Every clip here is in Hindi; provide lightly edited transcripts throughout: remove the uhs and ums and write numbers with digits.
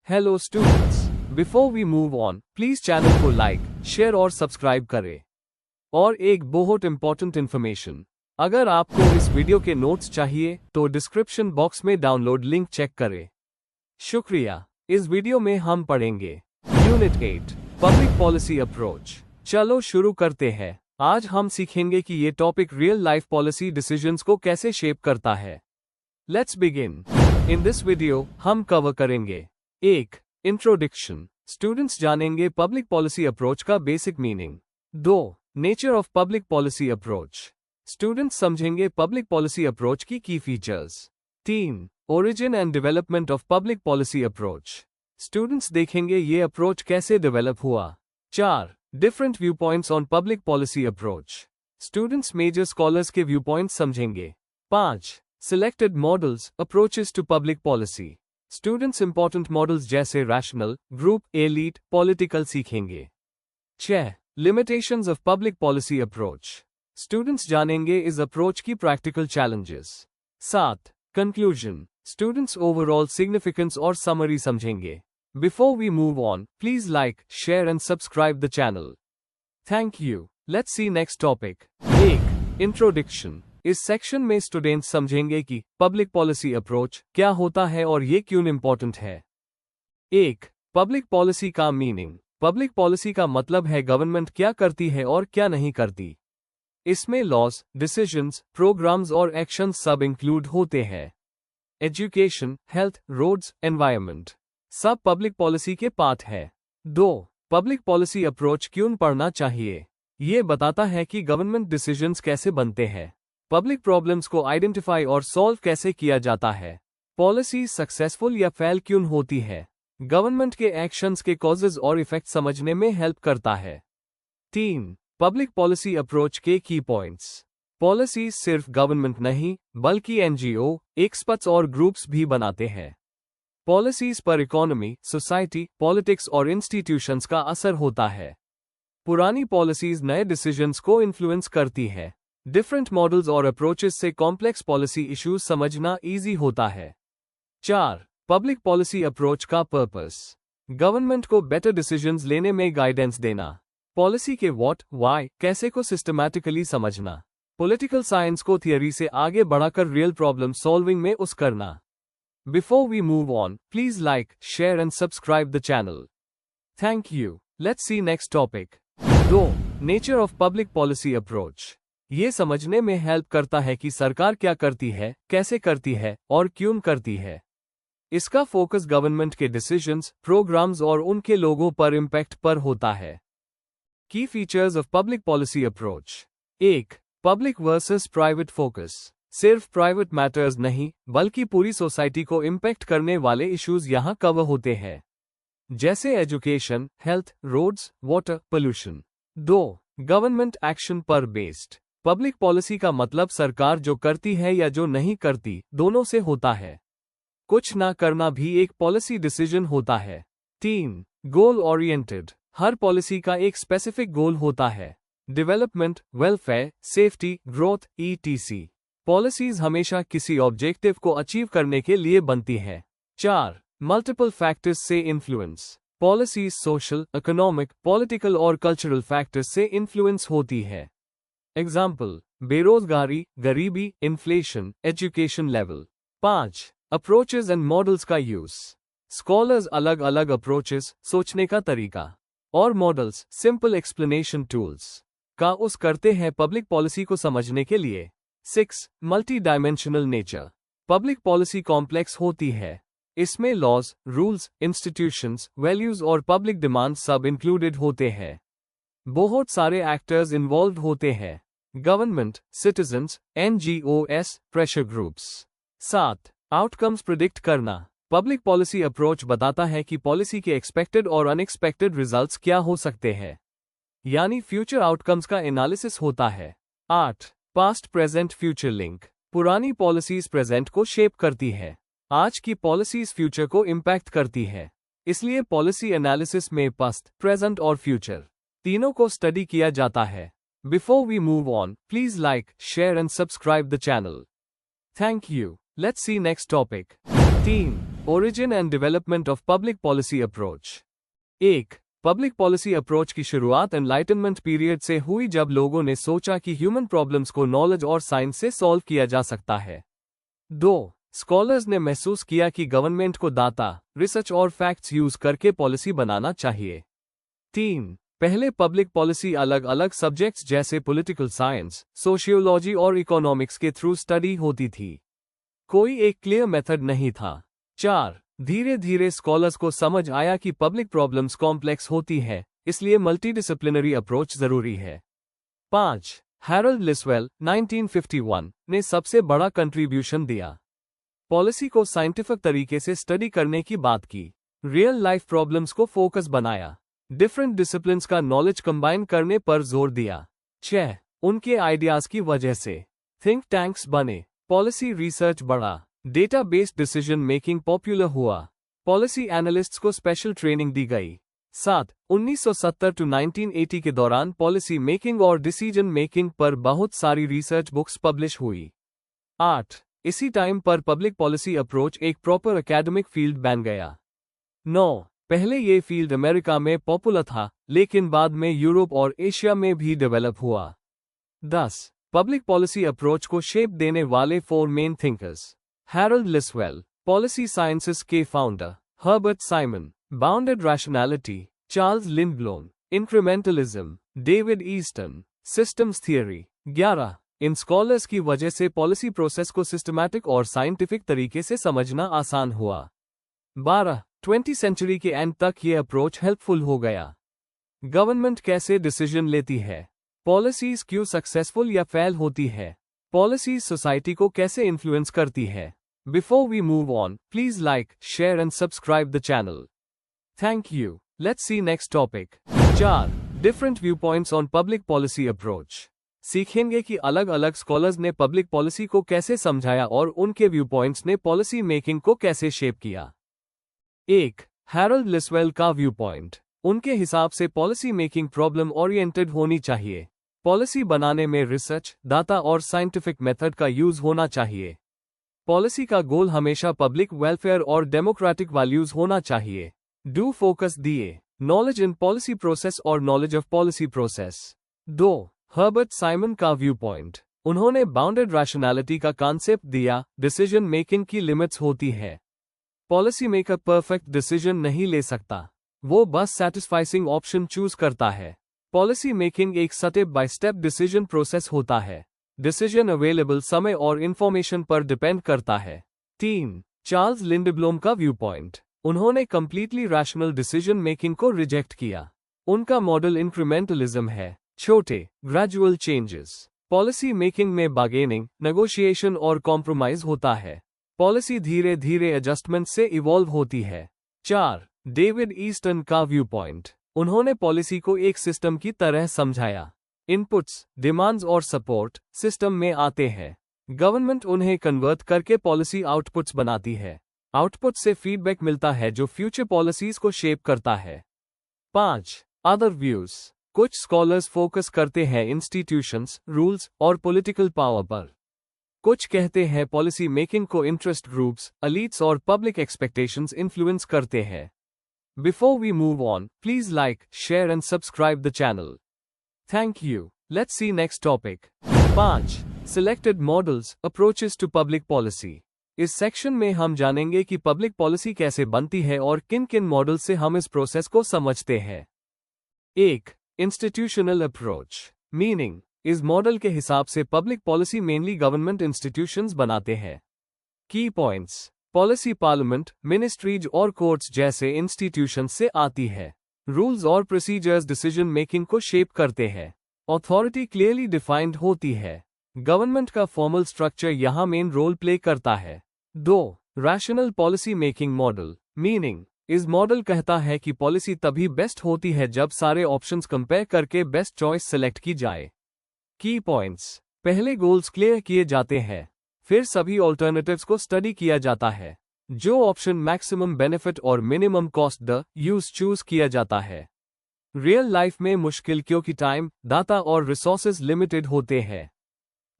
Hello students, before we move on please channel को लाइक, शेयर और सब्सक्राइब करें। और एक बहुत इंपॉर्टेंट इन्फॉर्मेशन, अगर आपको इस वीडियो के नोट्स चाहिए तो डिस्क्रिप्शन बॉक्स में डाउनलोड लिंक चेक करें। शुक्रिया। इस वीडियो में हम पढ़ेंगे यूनिट 8 पब्लिक पॉलिसी अप्रोच। चलो शुरू करते हैं। आज हम सीखेंगे कि ये topic real life policy decisions को कैसे शेप करता है। Let's begin. In this video हम कवर करेंगे 1. इंट्रोडक्शन, स्टूडेंट्स जानेंगे पब्लिक पॉलिसी अप्रोच का basic meaning. 2. Nature of public policy approach, students समझेंगे पब्लिक पॉलिसी अप्रोच की की features. 3. Origin and development of public policy approach, students देखेंगे ये अप्रोच कैसे डेवलप हुआ। 4. Different view points on public policy approach, students major scholars के व्यू पॉइंट्स समझेंगे। 5. Selected models approaches to public policy, students important models जैसे रैशनल, ग्रुप, एलीट, पॉलिटिकल सीखेंगे। 6. Limitations of public policy approach, students जानेंगे इस अप्रोच की practical challenges. 7. Conclusion, students overall significance और समरी समझेंगे। Before we move on please like, share and subscribe the channel. Thank you. Let's see next topic. 1. Introduction, इस सेक्शन में स्टूडेंट्स समझेंगे कि पब्लिक पॉलिसी अप्रोच क्या होता है और ये क्यों इंपॉर्टेंट है। 1. पब्लिक पॉलिसी का मीनिंग, पब्लिक पॉलिसी का मतलब है गवर्नमेंट क्या करती है और क्या नहीं करती। इसमें लॉज, डिसीजंस, प्रोग्राम्स और एक्शंस सब इंक्लूड होते हैं। एजुकेशन, हेल्थ, रोड्स, एनवायरनमेंट सब पब्लिक पॉलिसी के पार्ट है। 2. पब्लिक पॉलिसी अप्रोच क्यों पढ़ना चाहिए, ये बताता है कि गवर्नमेंट डिसीजंस कैसे बनते हैं, पब्लिक प्रॉब्लम्स को आइडेंटिफाई और सॉल्व कैसे किया जाता है, पॉलिसी सक्सेसफुल या फेल क्यों होती है, गवर्नमेंट के एक्शंस के कॉजेज और इफेक्ट समझने में हेल्प करता है। 3. पब्लिक पॉलिसी अप्रोच के की पॉइंट्स, पॉलिसी सिर्फ गवर्नमेंट नहीं बल्कि एनजीओ, एक्सपर्ट्स और ग्रुप्स भी बनाते हैं। पॉलिसीज पर इकोनॉमी, सोसाइटी, पॉलिटिक्स और इंस्टीट्यूशंस का असर होता है। पुरानी पॉलिसीज नए डिसीजंस को इन्फ्लुएंस करती है। डिफरेंट मॉडल्स और अप्रोचेस से कॉम्प्लेक्स पॉलिसी इश्यूज समझना इजी होता है। 4. पब्लिक पॉलिसी अप्रोच का पर्पस, गवर्नमेंट को बेटर डिसीजंस लेने में गाइडेंस देना, पॉलिसी के व्हाट, व्हाई, कैसे को सिस्टमैटिकली समझना, पॉलिटिकल साइंस को थियरी से आगे बढ़ाकर रियल प्रॉब्लम सॉल्विंग में उस करना। Before we move on please like, share and subscribe the channel. Thank you. Let's see next topic. 2. Nature of public policy approach, ये समझने में हेल्प करता है कि सरकार क्या करती है, कैसे करती है और क्यों करती है। इसका फोकस गवर्नमेंट के डिसीजंस, प्रोग्राम्स और उनके लोगों पर इम्पैक्ट पर होता है। की features of public policy approach. 1. Public versus private focus, सिर्फ प्राइवेट मैटर्स नहीं बल्कि पूरी सोसाइटी को इम्पैक्ट करने वाले इश्यूज यहां कवर होते हैं, जैसे education, health, roads, water, pollution. 2. Government action पर बेस्ड, पब्लिक पॉलिसी का मतलब सरकार जो करती है या जो नहीं करती दोनों से होता है। कुछ ना करना भी एक पॉलिसी डिसीजन होता है। 3. गोल ओरिएंटेड, हर पॉलिसी का एक स्पेसिफिक गोल होता है, development, welfare, safety, growth, etc। Policies हमेशा किसी ऑब्जेक्टिव को अचीव करने के लिए बनती है। 4. मल्टीपल फैक्टर्स से influence, policies social, economic, political और कल्चरल फैक्टर्स से इन्फ्लुएंस होती है। एग्जाम्पल, बेरोजगारी, गरीबी, inflation, education level. 5. Approaches and models का यूज, स्कॉलर्स अलग अलग अप्रोचेस, सोचने का तरीका और मॉडल्स, सिंपल एक्सप्लेनेशन टूल्स का उस करते हैं पब्लिक पॉलिसी को समझने के लिए। 6. Multi dimensional nature, public policy complex होती है, इसमें लॉज, रूल्स, इंस्टीट्यूशंस, वैल्यूज और पब्लिक डिमांड सब इंक्लूडेड होते हैं। बहुत सारे एक्टर्स इन्वॉल्व होते हैं, government, citizens, NGOs, pressure groups. 7. Outcomes predict करना, पब्लिक पॉलिसी अप्रोच बताता है कि पॉलिसी के एक्सपेक्टेड और अनएक्सपेक्टेड रिजल्ट्स क्या हो सकते हैं, यानी फ्यूचर आउटकम्स का एनालिसिस होता है। 8. पास्ट प्रेजेंट फ्यूचर लिंक, पुरानी पॉलिसीज प्रेजेंट को शेप करती है, आज की पॉलिसीज फ्यूचर को इम्पैक्ट करती है, इसलिए पॉलिसी एनालिसिस में पास्ट, प्रेजेंट और फ्यूचर तीनों को स्टडी किया जाता है। Before we move on, please like, share and subscribe the channel. Thank you. Let's see next topic. 3. Origin and development of public policy approach. 1. Public policy approach की शुरुआत एनलाइटनमेंट पीरियड से हुई, जब लोगों ने सोचा कि ह्यूमन प्रॉब्लम्स को नॉलेज और साइंस से सॉल्व किया जा सकता है। 2. स्कॉलर्स ने महसूस किया कि गवर्नमेंट को डाटा, रिसर्च और फैक्ट्स यूज करके पॉलिसी बनाना चाहिए। 3. पहले पब्लिक पॉलिसी अलग अलग सब्जेक्ट्स जैसे पॉलिटिकल साइंस, सोशियोलॉजी और इकोनॉमिक्स के थ्रू स्टडी होती थी। कोई एक क्लियर मेथड नहीं था। 4. धीरे धीरे स्कॉलर्स को समझ आया कि पब्लिक प्रॉब्लम्स कॉम्प्लेक्स होती है, इसलिए मल्टीडिसिप्लिनरी अप्रोच जरूरी है। 5. हैरोल्ड लिसवेल 1951 ने सबसे बड़ा कंट्रीब्यूशन दिया। पॉलिसी को साइंटिफिक तरीके से स्टडी करने की बात की, रियल लाइफ प्रॉब्लम्स को फोकस बनाया, डिफरेंट डिसिप्लिन्स का नॉलेज कंबाइन करने पर जोर दिया। 6. उनके आइडियाज की वजह से थिंक टैंक्स बने, पॉलिसी रिसर्च बढ़ा, data based decision making popular हुआ, पॉलिसी एनालिस्ट्स को स्पेशल ट्रेनिंग दी गई। 7. 1970 टू 1980 के दौरान पॉलिसी मेकिंग और डिसीजन मेकिंग पर बहुत सारी रिसर्च बुक्स पब्लिश हुई। 8. इसी टाइम पर पब्लिक पॉलिसी अप्रोच एक प्रॉपर एकेडमिक फील्ड बन गया। 9. पहले ये फील्ड अमेरिका में पॉपुलर था, लेकिन बाद में यूरोप और एशिया में भी डेवलप हुआ। 10. पब्लिक पॉलिसी अप्रोच को शेप देने वाले 4 main thinkers: Harold Lasswell, policy sciences के founder; Herbert Simon, bounded rationality; Charles Lindblom, incrementalism; David Easton, systems theory. 11. इन स्कॉलर्स की वजह से पॉलिसी प्रोसेस को सिस्टमैटिक और साइंटिफिक तरीके से समझना आसान हुआ। 12. 20वीं सेंचुरी के एंड तक ये अप्रोच हेल्पफुल हो गया। गवर्नमेंट कैसे डिसीजन लेती है, पॉलिसीज क्यों सक्सेसफुल या फेल होती है, पॉलिसीज सोसाइटी को कैसे इन्फ्लुएंस करती है। Before we move on, please like, share and subscribe the channel. Thank you. Let's see next topic. 4. Different view points on public policy approach. सीखेंगे कि अलग अलग स्कॉलर्स ने पब्लिक पॉलिसी को कैसे समझाया और उनके व्यू पॉइंट्स ने पॉलिसी मेकिंग को कैसे शेप किया। 1. हैरोल्ड लिसवेल का व्यू पॉइंट। उनके हिसाब से पॉलिसी मेकिंग प्रॉब्लम ओरिएंटेड होनी चाहिए। पॉलिसी बनाने में रिसर्च, डाटा और साइंटिफिक मेथड का यूज होना चाहिए। पॉलिसी का गोल हमेशा पब्लिक वेलफेयर और डेमोक्रेटिक वैल्यूज होना चाहिए। डू फोकस दिए, नॉलेज इन पॉलिसी प्रोसेस और knowledge of policy process. 2. Herbert Simon का व्यू पॉइंट। उन्होंने बाउंडेड रैशनैलिटी का कॉन्सेप्ट दिया, डिसीजन मेकिंग की लिमिट्स होती है। पॉलिसी मेकर परफेक्ट डिसीजन नहीं ले सकता, वो बस सैटिस्फाइंग ऑप्शन चूज करता है। पॉलिसी मेकिंग एक step by step decision process होता है। डिसीजन अवेलेबल समय और इंफॉर्मेशन पर डिपेंड करता है। 3. चार्ल्स लिंडब्लोम का व्यू पॉइंट। उन्होंने कंप्लीटली रैशनल डिसीजन मेकिंग को रिजेक्ट किया। उनका मॉडल इंक्रीमेंटलिज्म है, छोटे, ग्रेजुअल चेंजेस। पॉलिसी मेकिंग में बार्गेनिंग, नेगोशिएशन और कॉम्प्रोमाइज होता है। पॉलिसी धीरे धीरे एडजस्टमेंट से इवॉल्व होती है। 4. डेविड ईस्टन का व्यू पॉइंट। उन्होंने पॉलिसी को एक सिस्टम की तरह समझाया। इनपुट्स, डिमांड्स और सपोर्ट सिस्टम में आते हैं। गवर्नमेंट उन्हें कन्वर्ट करके पॉलिसी आउटपुट्स बनाती है। आउटपुट से फीडबैक मिलता है जो फ्यूचर पॉलिसीज को शेप करता है। 5. Other views. कुछ स्कॉलर्स फोकस करते हैं इंस्टीट्यूशंस, रूल्स और पॉलिटिकल पावर पर। कुछ कहते हैं पॉलिसी मेकिंग को इंटरेस्ट ग्रुप्स, एलीट्स और पब्लिक एक्सपेक्टेशंस इन्फ्लुएंस करते हैं। Before we move on, please like, share and subscribe the channel. Thank you. Let's see next topic. 5. Selected models, approaches to public policy. इस सेक्शन में हम जानेंगे कि पब्लिक पॉलिसी कैसे बनती है और किन किन मॉडल से हम इस प्रोसेस को समझते हैं। 1. Institutional approach. मीनिंग, इस मॉडल के हिसाब से public policy mainly government institutions बनाते हैं। की पॉइंट्स, पॉलिसी पार्लियामेंट, मिनिस्ट्रीज और कोर्ट्स जैसे इंस्टीट्यूशंस से आती है। रूल्स और प्रोसीजर्स डिसीजन मेकिंग को शेप करते हैं। अथॉरिटी क्लियरली डिफाइंड होती है। गवर्नमेंट का फॉर्मल स्ट्रक्चर यहाँ मेन रोल प्ले करता है। 2. Rational policy making model. Meaning, इस मॉडल कहता है कि पॉलिसी तभी बेस्ट होती है जब सारे ऑप्शंस कंपेयर करके बेस्ट चॉइस सेलेक्ट की जाए। की पॉइंट्स, पहले गोल्स क्लियर किए जाते हैं, फिर सभी ऑल्टरनेटिव्स को स्टडी किया जाता है। जो ऑप्शन मैक्सिमम बेनिफिट और minimum cost the use choose किया जाता है। रियल लाइफ में मुश्किल क्योंकि टाइम, डाटा और रिसोर्सेज लिमिटेड होते हैं।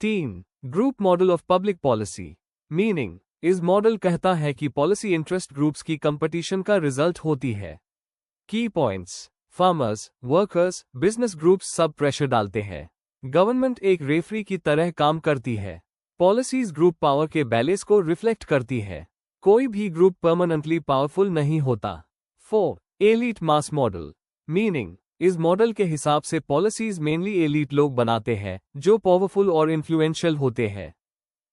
3. Group model of public policy. Meaning, इस मॉडल कहता है कि पॉलिसी इंटरेस्ट ग्रुप्स की कंपटीशन का रिजल्ट होती है। की points, farmers, workers, business groups सब प्रेशर डालते हैं। गवर्नमेंट एक रेफरी की तरह काम करती है। पॉलिसीज ग्रुप पावर के बैलेंस को रिफ्लेक्ट करती है। कोई भी ग्रुप परमानेंटली पावरफुल नहीं होता। 4. एलीट मास मॉडल। मीनिंग, इस मॉडल के हिसाब से पॉलिसीज मेनली एलीट लोग बनाते हैं जो पावरफुल और इन्फ्लुएंशियल होते हैं।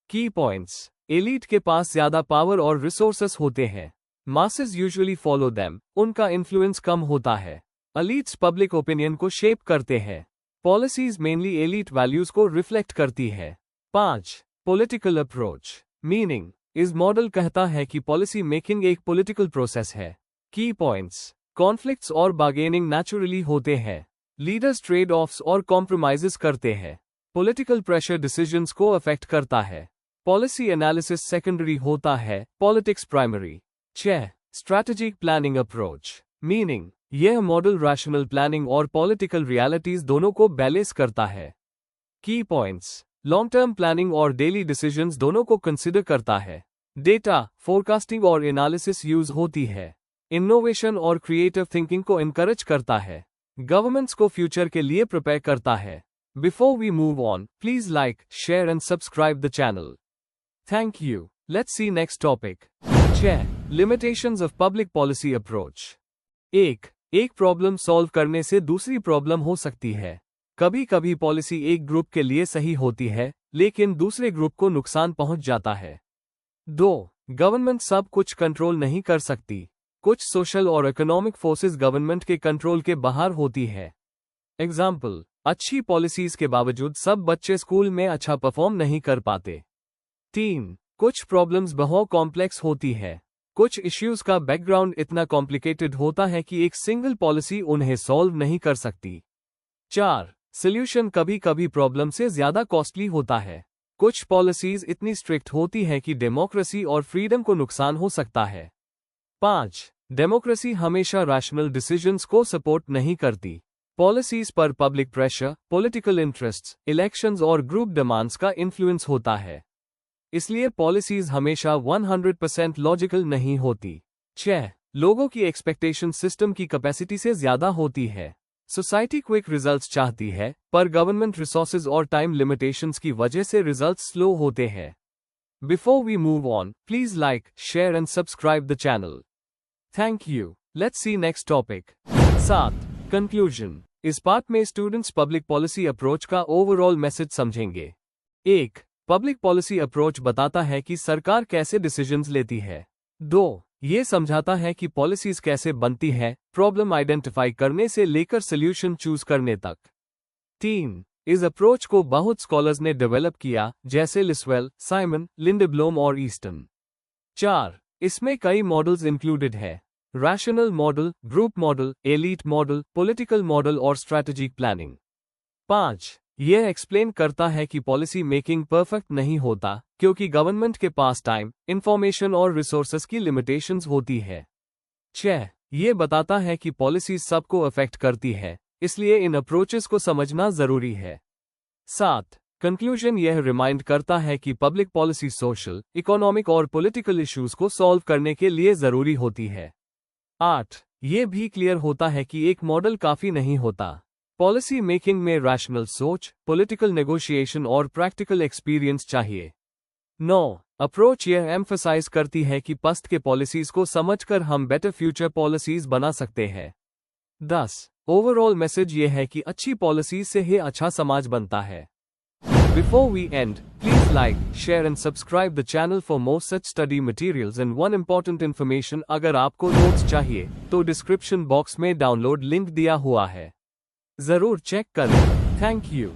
की पॉइंट्स, एलीट के पास ज्यादा पावर और रिसोर्सेस होते हैं। मासेस यूजुअली फॉलो देम, उनका इन्फ्लुएंस कम होता है। एलीट्स पब्लिक ओपिनियन को शेप करते हैं। पॉलिसीज मेनली एलीट वैल्यूज को रिफ्लेक्ट करती है। 5. Political approach. मीनिंग, इस मॉडल कहता है कि पॉलिसी मेकिंग एक पॉलिटिकल प्रोसेस है। की पॉइंट्स, कॉन्फ्लिक्ट्स और बार्गेनिंग नेचुरली होते हैं। लीडर्स ट्रेड ऑफ्स और कॉम्प्रोमाइजेस करते हैं। पॉलिटिकल प्रेशर डिसीजंस को अफेक्ट करता है। पॉलिसी एनालिसिस सेकेंडरी होता है, politics primary. 6. Strategic planning approach. Meaning, यह मॉडल रैशनल प्लानिंग और पॉलिटिकल रियलिटीज दोनों को बैलेंस करता है। की पॉइंट्स, लॉन्ग टर्म प्लानिंग और डेली डिसीजंस दोनों को कंसिडर करता है। डेटा, फोरकास्टिंग और एनालिसिस यूज होती है। इनोवेशन और क्रिएटिव थिंकिंग को एनकरेज करता है। गवर्नमेंट्स को फ्यूचर के लिए प्रिपेयर करता है। Before we move on, please like, share and subscribe the channel. Thank you. Let's see next topic. 6. Limitations of public policy approach. एक प्रॉब्लम सॉल्व करने से दूसरी प्रॉब्लम हो सकती है। कभी कभी पॉलिसी एक ग्रुप के लिए सही होती है लेकिन दूसरे ग्रुप को नुकसान पहुंच जाता है। 2. गवर्नमेंट सब कुछ कंट्रोल नहीं कर सकती। कुछ सोशल और इकोनॉमिक फोर्सेस गवर्नमेंट के कंट्रोल के बाहर होती है। एग्जाम्पल, अच्छी पॉलिसीज के बावजूद सब बच्चे स्कूल में अच्छा परफॉर्म नहीं कर पाते। 3. कुछ प्रॉब्लम्स बहुत कॉम्प्लेक्स होती है। कुछ इश्यूज का बैकग्राउंड इतना कॉम्प्लिकेटेड होता है कि एक सिंगल पॉलिसी उन्हें सॉल्व नहीं कर सकती। 4. सॉल्यूशन कभी कभी प्रॉब्लम से ज्यादा कॉस्टली होता है। कुछ पॉलिसीज इतनी स्ट्रिक्ट होती है कि डेमोक्रेसी और फ्रीडम को नुकसान हो सकता है। 5. डेमोक्रेसी हमेशा रैशनल डिसीजंस को सपोर्ट नहीं करती। पॉलिसीज पर public pressure, political interests, elections और ग्रुप डिमांड्स का इन्फ्लुएंस होता है। इसलिए पॉलिसीज हमेशा 100% लॉजिकल नहीं होती। 6. लोगों की एक्सपेक्टेशन सिस्टम की कैपेसिटी से ज्यादा होती है। सोसाइटी क्विक रिजल्ट्स चाहती है पर गवर्नमेंट रिसोर्सेज और टाइम लिमिटेशंस की वजह से रिजल्ट्स स्लो होते हैं। Before we move on, please like, share and subscribe the channel. Thank you. Let's see next topic. 7. Conclusion. इस पार्ट में स्टूडेंट्स पब्लिक पॉलिसी अप्रोच का ओवरऑल मैसेज समझेंगे। 1. पब्लिक पॉलिसी अप्रोच बताता है कि सरकार कैसे डिसीजंस लेती है। 2. ये समझाता है कि पॉलिसीज कैसे बनती है, प्रॉब्लम आइडेंटिफाई करने से लेकर सॉल्यूशन चूज करने तक। 3. इस अप्रोच को बहुत स्कॉलर्स ने डेवलप किया जैसे लिसवेल, साइमन, लिंडब्लोम और ईस्टन। 4. इसमें कई मॉडल्स इंक्लूडेड है। Rational model, group model, elite model, political model और स्ट्रैटेजिक प्लानिंग। 5. यह एक्सप्लेन करता है कि पॉलिसी मेकिंग परफेक्ट नहीं होता क्योंकि गवर्नमेंट के पास टाइम, इंफॉर्मेशन और रिसोर्सेज की लिमिटेशंस होती है। 6. यह बताता है कि पॉलिसी सबको अफेक्ट करती है, इसलिए इन अप्रोचेस को समझना जरूरी है। 7. कंक्लूजन यह रिमाइंड करता है कि पब्लिक पॉलिसी सोशल, इकोनॉमिक और पॉलिटिकल इश्यूज को सॉल्व करने के लिए जरूरी होती है। 8. यह भी क्लियर होता है कि एक मॉडल काफी नहीं होता। पॉलिसी मेकिंग में रैशनल सोच, पॉलिटिकल नेगोशिएशन और प्रैक्टिकल एक्सपीरियंस चाहिए। 9. अप्रोच यह एम्फसाइज करती है कि पास्ट के पॉलिसीज को समझकर हम बेटर फ्यूचर पॉलिसीज बना सकते हैं। 10. ओवरऑल मैसेज यह है कि अच्छी पॉलिसीज से ही अच्छा समाज बनता है। Before we end, please like, share and subscribe the channel for more such study materials and one important information अगर आपको नोट्स चाहिए तो डिस्क्रिप्शन बॉक्स में डाउनलोड लिंक दिया हुआ है, जरूर चेक करें। Thank you.